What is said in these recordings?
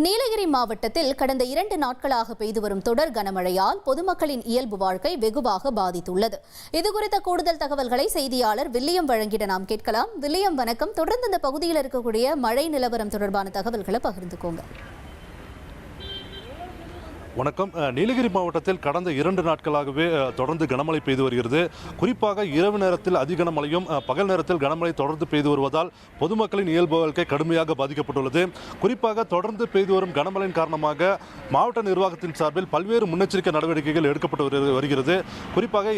நீலகிரி மாவட்டத்தில் கடந்த 2 நாட்களாக பெய்து வரும் தொடர் கனமழையால் பொதுமக்களின் இயல்பு வாழ்க்கை வெகுவாக பாதித்துள்ளது. இதுகுறித்த கூடுதல் தகவல்களை செய்தியாளர் வில்லியம் வழங்கிட நாம் கேட்கலாம். வில்லியம், வணக்கம். தொடர்ந்து இந்த பகுதியில் இருக்கக்கூடிய மழை நிலவரம் தொடர்பான தகவல்களை பகிர்ந்துக்கோங்க. வணக்கம். நீலகிரி மாவட்டத்தில் கடந்த 2 நாட்களாகவே தொடர்ந்து கனமழை பெய்து வருகிறது. குறிப்பாக இரவு நேரத்தில் அதி கனமழையும் பகல் நேரத்தில் கனமழை தொடர்ந்து பெய்து வருவதால் பொதுமக்களின் இயல்பு வாழ்க்கை கடுமையாக பாதிக்கப்பட்டுள்ளது. குறிப்பாக தொடர்ந்து பெய்து வரும் கனமழையின் காரணமாக மாவட்ட நிர்வாகத்தின் சார்பில் பல்வேறு முன்னெச்சரிக்கை நடவடிக்கைகள் எடுக்கப்பட்டு வருகிறது. குறிப்பாக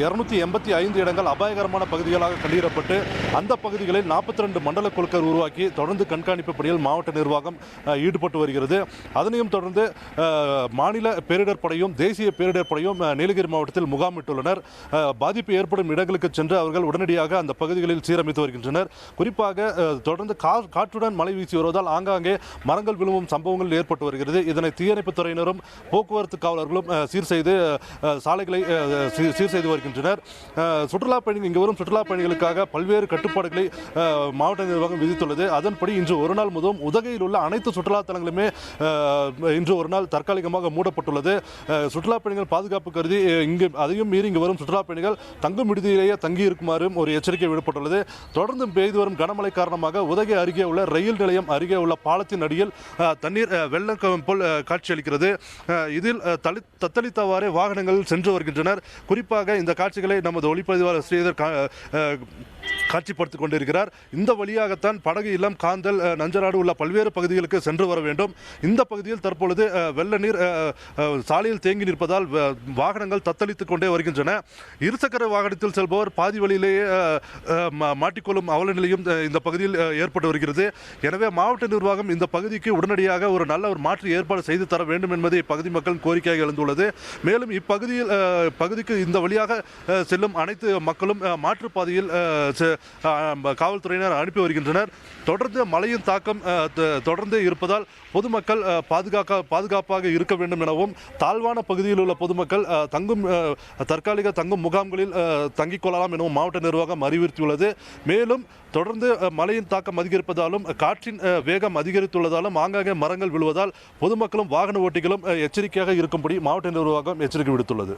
285 இடங்கள் அபாயகரமான பகுதிகளாக கண்டறியப்பட்டு அந்த பகுதிகளில் 42 மண்டல குழுக்கள் உருவாக்கி தொடர்ந்து கண்காணிப்பு பணியில் மாவட்ட நிர்வாகம் ஈடுபட்டு வருகிறது. அதனையும் தொடர்ந்து மாநில பேரிடர் படையும் தேசிய பேரிடர் படையும் நீலகிரி மாவட்டத்தில் முகாமிட்டுள்ளனர். பாதிப்பு ஏற்படும் இடங்களுக்கு சென்று அவர்கள் உடனடியாக அந்த பகுதிகளில் சீரமைத்து வருகின்றனர். குறிப்பாக தொடர்ந்து காற்றுடன் மழை வீசி வருவதால் ஆங்காங்கே மரங்கள் விழுவும் சம்பவங்கள் ஏற்பட்டு வருகிறது. இதனை தீயணைப்புத் துறையினரும் போக்குவரத்து காவலர்களும் சீர் செய்து சாலைகளை சீர் செய்து வருகின்றனர். சுற்றுலா பயணிகள் இங்கு வரும் சுற்றுலா பயணிகளுக்காக பல்வேறு கட்டுப்பாடுகளை மாவட்ட நிர்வாகம் விதித்துள்ளது. அதன்படி இன்று ஒரு நாள் முதல் உதகையில் உள்ள அனைத்து சுற்றுலா தலங்களுமே இன்று ஒரு நாள் தற்காலிகமாக மூடப்பட்டுள்ளது. சுற்றுலா பயணிகள் பாதுகாப்பு கருதி அதையும் மீறி இங்கு வரும் சுற்றுலா பயணிகள் தங்கும் விடுதியிலேயே தங்கி இருக்குமாறும் ஒரு எச்சரிக்கை விடப்பட்டுள்ளது. தொடர்ந்து பெய்து வரும் கனமழை காரணமாக உதகை அருகே உள்ள ரயில் நிலையம் அருகே உள்ள பாலத்தின் அடியில் தண்ணீர் வெள்ளம் போல் காட்சியளிக்கிறது. இதில் தத்தளித்தவாறே வாகனங்கள் சென்று வருகின்றனர். குறிப்பாக இந்த காட்சிகளை நமது ஒளிப்பதிவாளர் ஸ்ரீதர் காட்சிப்படுத்திக் கொண்டிருக்கிறார். இந்த வழியாகத்தான் படகு இல்லம், காந்தல், நஞ்சநாடு உள்ள பல்வேறு பகுதிகளுக்கு சென்று வர வேண்டும். இந்த பகுதியில் தற்பொழுது வெள்ள நீர் சாலையில் தேங்கி நிற்பதால் வாகனங்கள் தத்தளித்துக் கொண்டே வருகின்றன. இருசக்கர வாகனத்தில் செல்பவர் பாதி வழியிலேயே மாட்டிக்கொள்ளும் அவல நிலையும் இந்த பகுதியில் ஏற்பட்டு வருகிறது. எனவே மாவட்ட நிர்வாகம் இந்த பகுதிக்கு உடனடியாக ஒரு நல்ல மாற்று ஏற்பாடு செய்து தர வேண்டும் என்பது இப்பகுதி மக்களின் கோரிக்கையாக எழுந்துள்ளது. மேலும் பகுதிக்கு இந்த வழியாக செல்லும் அனைத்து மக்களும் மாற்றுப்பாதையில் காவல்துறையினர் அனுப்பி வருகின்றனர். தொடர்ந்து மழையின் தாக்கம் தொடர்ந்து இருப்பதால் பொதுமக்கள் பாதுகாப்பாக இருக்க வேண்டும் எனவும் தாழ்வான பகுதியில் உள்ள பொதுமக்கள் தற்காலிக தங்கும் முகாம்களில் தங்கிக் கொள்ளலாம் எனவும் மாவட்ட நிர்வாகம் அறிவுறுத்தியுள்ளது. மேலும் தொடர்ந்து மழையின் தாக்கம் அதிகரிப்பதாலும் காற்றின் வேகம் அதிகரித்துள்ளதாலும் ஆங்காங்கே மரங்கள் விழுவதால் பொதுமக்களும் வாகன ஓட்டிகளும் எச்சரிக்கையாக இருக்கும்படி மாவட்ட நிர்வாகம் எச்சரிக்கை விடுத்துள்ளது.